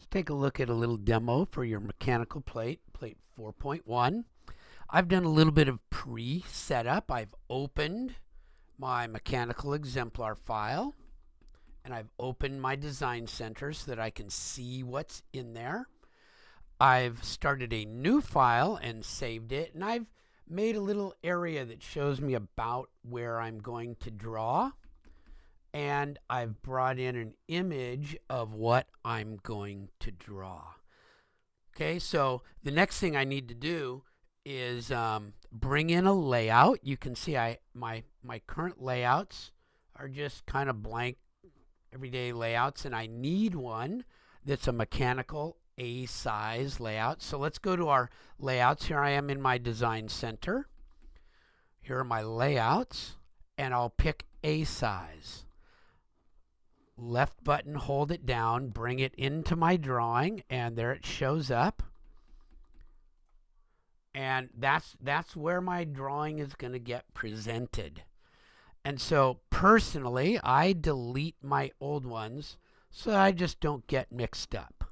take a look at a little demo for your mechanical plate, plate 4.1. I've done a little bit of pre-setup. I've opened my mechanical exemplar file and I've opened my design center so that I can see what's in there. I've started a new file and saved it, and I've made a little area that shows me about where I'm going to draw, and I've brought in an image of what I'm going to draw. Okay, so the next thing I need to do is bring in a layout. You can see my current layouts are just kind of blank everyday layouts, and I need one that's a mechanical A size layout. So let's go to our layouts. Here I am in my design center. Here are my layouts, and I'll pick A size. Left button, hold it down, bring it into my drawing, and there it shows up. And that's where my drawing is going to get presented. And so personally, I delete my old ones so I just don't get mixed up.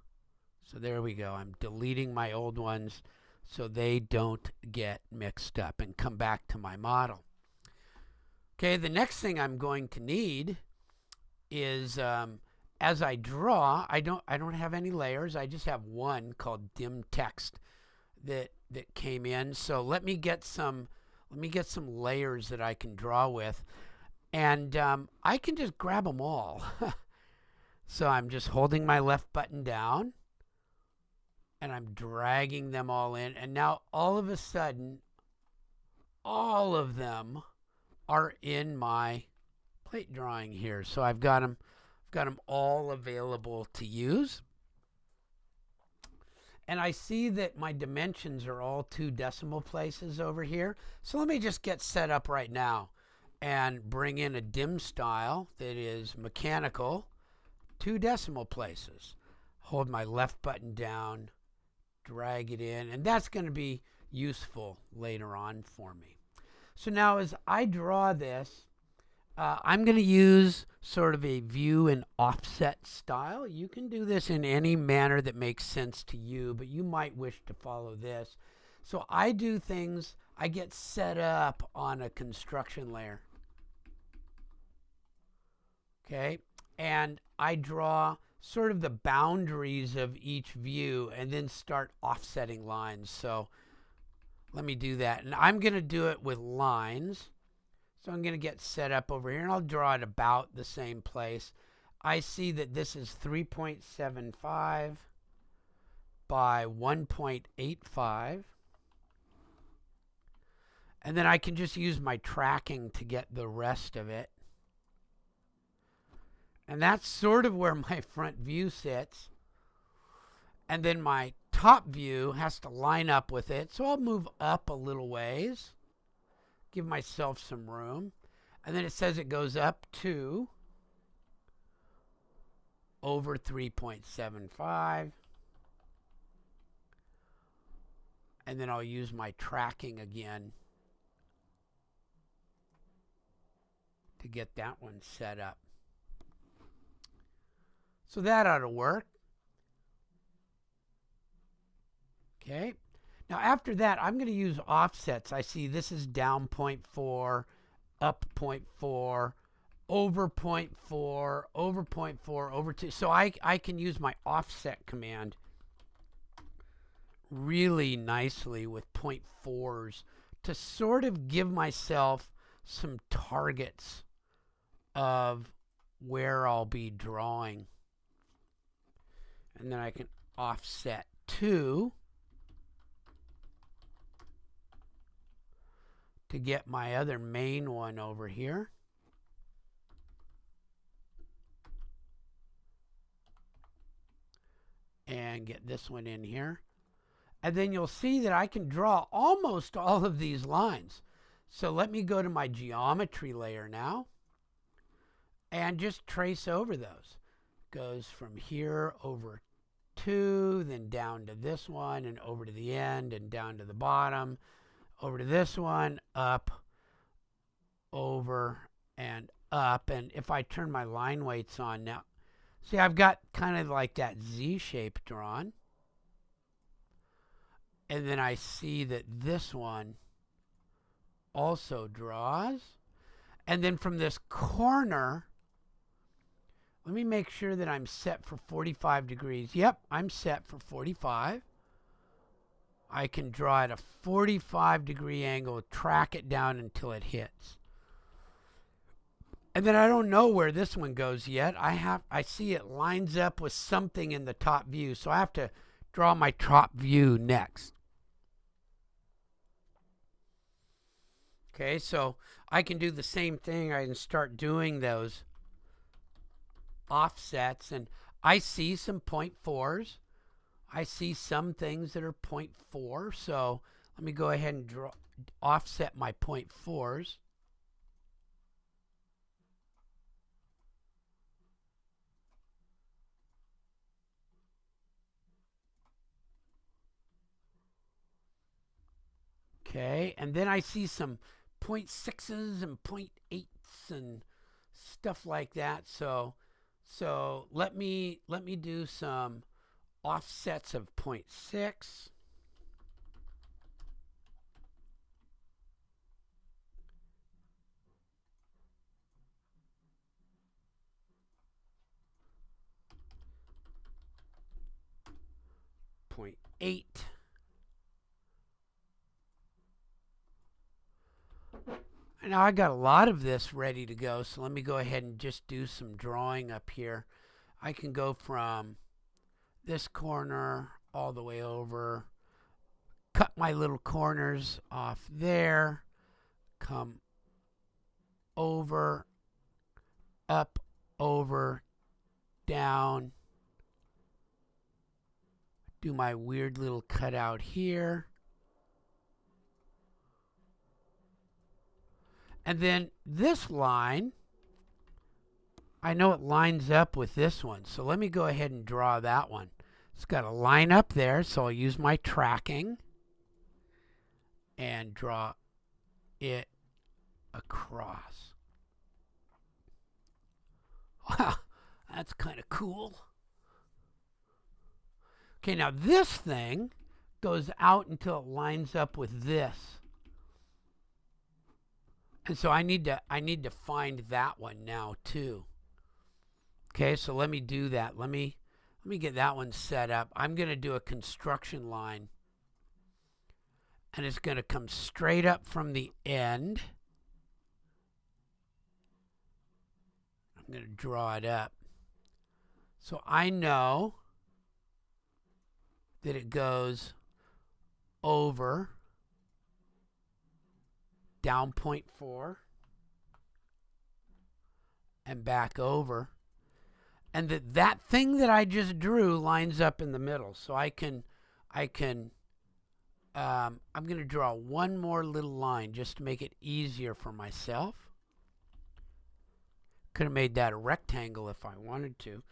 So there we go. I'm deleting my old ones so they don't get mixed up, and come back to my model. Okay, the next thing I'm going to need is as I draw, I don't have any layers. I just have one called dim text that came in. So let me get some layers that I can draw with, and I can just grab them all. So I'm just holding my left button down and I'm dragging them all in, and now all of a sudden all of them are in my plate drawing here. So I've got them all available to use. And I see that my dimensions are all 2 decimal places over here. So let me just get set up right now and bring in a dim style that is mechanical, 2 decimal places. Hold my left button down, drag it in, and that's going to be useful later on for me. So now as I draw this, I'm going to use sort of a view and offset style. You can do this in any manner that makes sense to you, but you might wish to follow this. So I do things, I get set up on a construction layer. Okay, and I draw sort of the boundaries of each view and then start offsetting lines. So let me do that. And I'm going to do it with lines. So I'm going to get set up over here, and I'll draw it about the same place. I see that this is 3.75 by 1.85. And then I can just use my tracking to get the rest of it. And that's sort of where my front view sits. And then my top view has to line up with it. So I'll move up a little ways, give myself some room. And then it says it goes up to over 3.75. And then I'll use my tracking again to get that one set up. So that ought to work. Okay. Now after that, I'm going to use offsets. I see this is down 0.4, up 0.4, over 0.4, over 0.4, over 2. So I can use my offset command really nicely with 0.4s to sort of give myself some targets of where I'll be drawing. And then I can offset 2 to get my other main one over here. And get this one in here. And then you'll see that I can draw almost all of these lines. So let me go to my geometry layer now and just trace over those. Goes from here over 2, then down to this one, and over to the end, and down to the bottom, over to this one, up, over, and up. And if I turn my line weights on now, See, I've got kind of like that Z shape drawn. And then I see that this one also draws. And then from this corner, let me make sure that I'm set for 45 degrees. Yep, I'm set for 45. I can draw at a 45-degree angle, track it down until it hits. And then I don't know where this one goes yet. I see it lines up with something in the top view, so I have to draw my top view next. Okay, so I can do the same thing. I can start doing those offsets, and I see some 0.4s. I see some things that are 0.4, so let me go ahead and offset my 0.4s. Okay, and then I see some 0.6s and 0.8s and stuff like that. So let me do some offsets of 0.6. .8. Now I got a lot of this ready to go, so let me go ahead and just do some drawing up here. I can go from this corner all the way over, cut my little corners off there, come over, up, over, down, do my weird little cutout here. And then this line, I know it lines up with this one. So let me go ahead and draw that one. It's got a line up there, so I'll use my tracking and draw it across. Wow, that's kind of cool. Okay, now this thing goes out until it lines up with this. And so I need to find that one now too. Okay, so let me do that. Let me get that one set up. I'm going to do a construction line. And it's going to come straight up from the end. I'm going to draw it up. So I know that it goes over, down 0.4, and back over. And that thing that I just drew lines up in the middle. So I'm going to draw one more little line just to make it easier for myself. Could have made that a rectangle if I wanted to.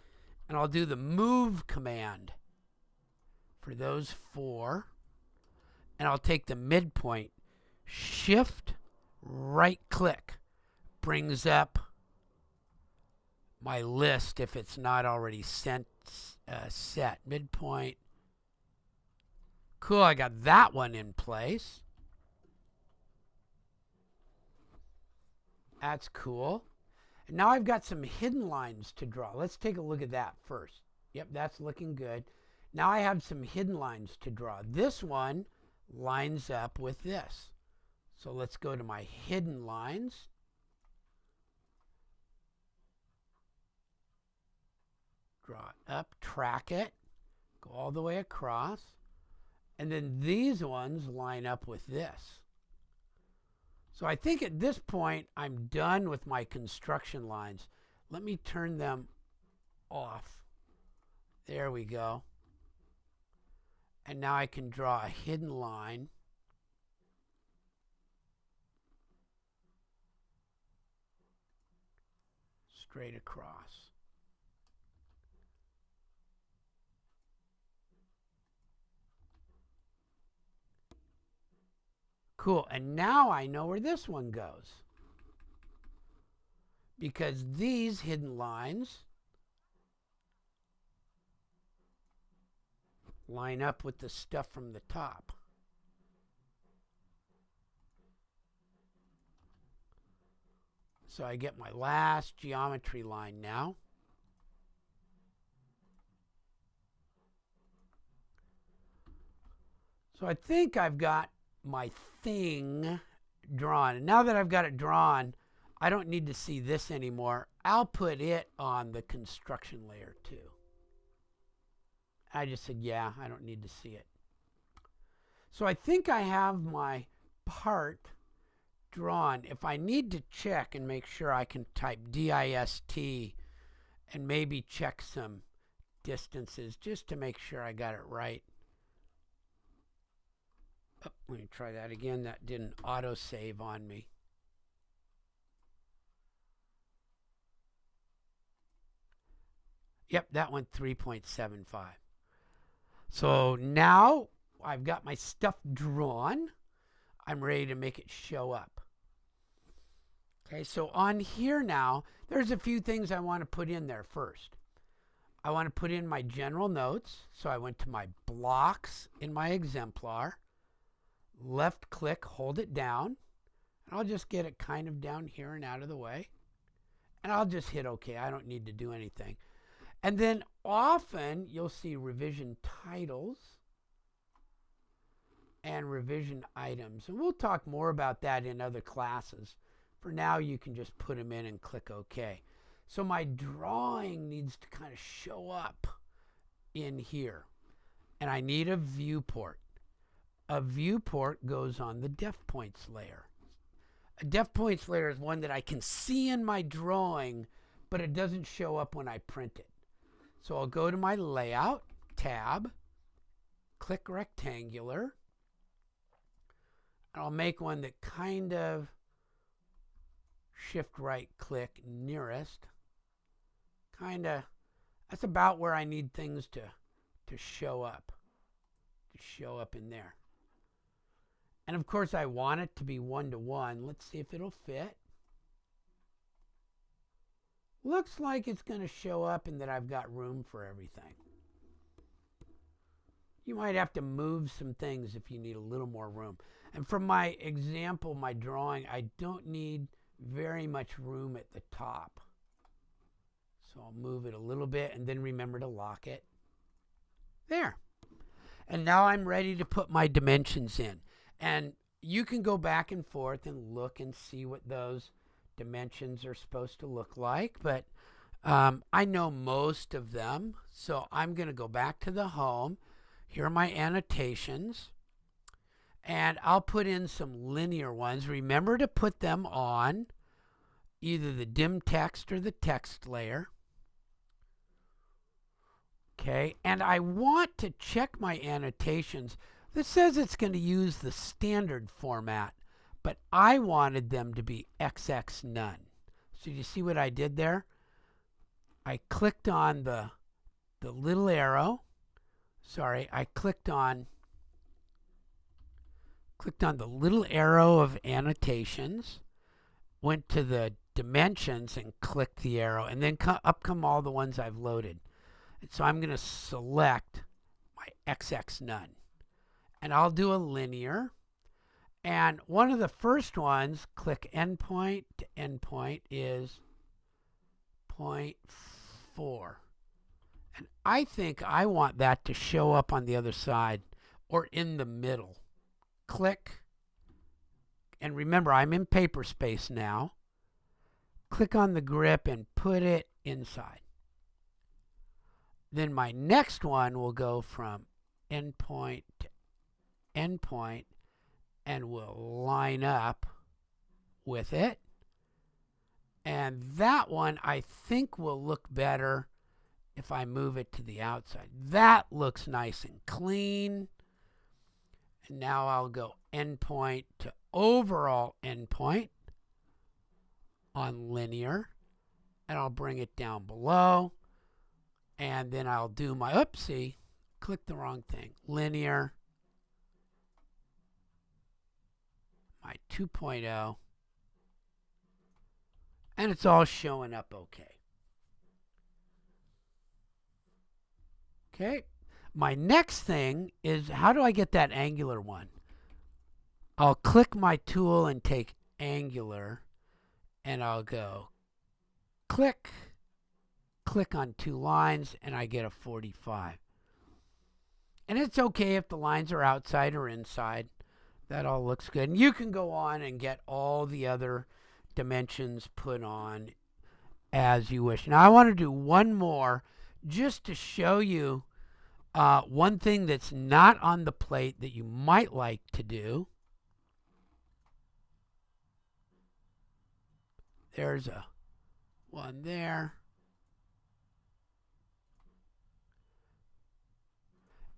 And I'll do the move command for those four. And I'll take the midpoint. Shift, right click, brings up my list if it's not already set. Midpoint. Cool, I got that one in place. That's cool. And now I've got some hidden lines to draw. Let's take a look at that first. Yep, that's looking good. Now I have some hidden lines to draw. This one lines up with this. So let's go to my hidden lines. Draw it up, track it, go all the way across. And then these ones line up with this. So I think at this point, I'm done with my construction lines. Let me turn them off. There we go. And now I can draw a hidden line. Straight across. Cool, and now I know where this one goes. Because these hidden lines line up with the stuff from the top. So I get my last geometry line now. So I think I've got my thing drawn. And now that I've got it drawn, I don't need to see this anymore. I'll put it on the construction layer too. I just said, yeah, I don't need to see it. So I think I have my part drawn. If I need to check and make sure, I can type DIST and maybe check some distances just to make sure I got it right. Oh, let me try that again. That didn't auto-save on me. Yep, that went 3.75. So now I've got my stuff drawn. I'm ready to make it show up. Okay, so on here now, there's a few things I want to put in there first. I want to put in my general notes. So I went to my blocks in my exemplar. Left click, hold it down. And I'll just get it kind of down here and out of the way. And I'll just hit OK. I don't need to do anything. And then often you'll see revision titles and revision items. And we'll talk more about that in other classes. For now, you can just put them in and click OK. So my drawing needs to kind of show up in here. And I need a viewport. A viewport goes on the def points layer. A def points layer is one that I can see in my drawing, but it doesn't show up when I print it. So I'll go to my layout tab, click rectangular, and I'll make one that kind of shift right click nearest. That's about where I need things to show up. To show up in there. And of course I want it to be 1-to-1. Let's see if it'll fit. Looks like it's going to show up and that I've got room for everything. You might have to move some things if you need a little more room. And from my example, my drawing, I don't need very much room at the top. So I'll move it a little bit and then remember to lock it. There. And now I'm ready to put my dimensions in. And you can go back and forth and look and see what those dimensions are supposed to look like. But I know most of them. So I'm going to go back to the home. Here are my annotations. And I'll put in some linear ones. Remember to put them on either the dim text or the text layer. Okay, and I want to check my annotations. This says it's going to use the standard format, but I wanted them to be XX none. So you see what I did there? I clicked on the little arrow. Sorry, I clicked on the little arrow of annotations, went to the dimensions and clicked the arrow, and then up come all the ones I've loaded. And so I'm going to select my XX none. And I'll do a linear. And one of the first ones, click endpoint to endpoint, is 0.4. And I think I want that to show up on the other side or in the middle. Click. And remember, I'm in paper space now. Click on the grip and put it inside. Then my next one will go from endpoint to endpoint and will line up with it. And that one I think will look better if I move it to the outside. That looks nice and clean. And now I'll go endpoint to overall endpoint on linear. And I'll bring it down below. And then I'll do my, oopsie, click the wrong thing, linear, my 2.0, and it's all showing up okay. Okay, My next thing is, how do I get that angular one? I'll click my tool and take angular, and I'll go click, click on 2 lines, and I get a 45. And it's okay if the lines are outside or inside. That all looks good. And you can go on and get all the other dimensions put on as you wish. Now I want to do one more just to show you one thing that's not on the plate that you might like to do. There's a one there.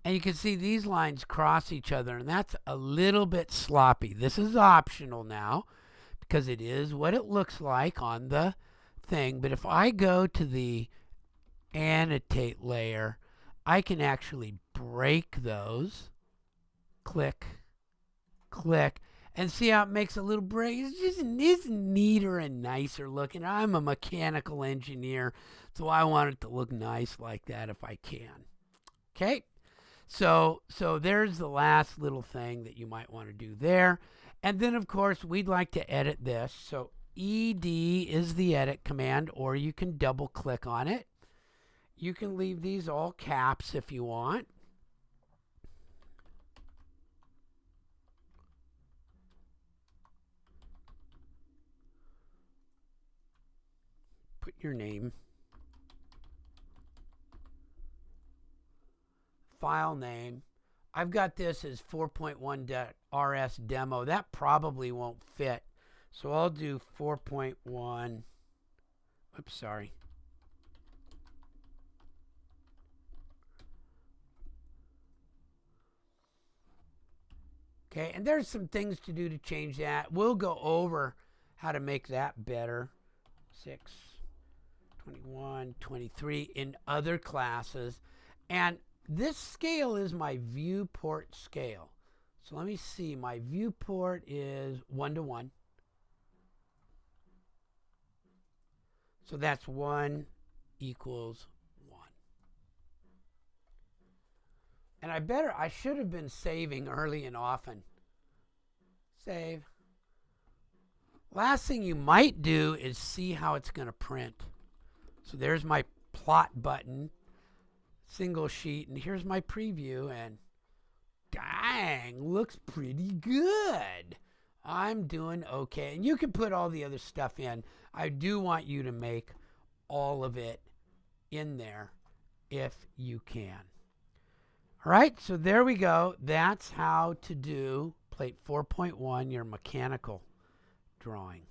And you can see these lines cross each other, and that's a little bit sloppy. This is optional now because it is what it looks like on the thing. But if I go to the annotate layer, I can actually break those. Click, click, and see how it makes a little break. It's neater and nicer looking. I'm a mechanical engineer, so I want it to look nice like that if I can. Okay, so there's the last little thing that you might want to do there. And then, of course, we'd like to edit this. So ED is the edit command, or you can double click on it. You can leave these all caps if you want. Put your name. File name. I've got this as 4.1.rs demo. That probably won't fit. So I'll do 4.1. Oops, sorry. Okay, and there's some things to do to change that. We'll go over how to make that better. 6, 21, 23 in other classes. And this scale is my viewport scale. So let me see. My viewport is 1:1. So that's 1 equals 1. And I should have been saving early and often. Save. Last thing you might do is see how it's going to print. So there's my plot button, single sheet, and here's my preview, and dang, looks pretty good. I'm doing okay. And you can put all the other stuff in. I do want you to make all of it in there if you can. All right, so there we go. That's how to do plate 4.1, your mechanical drawing.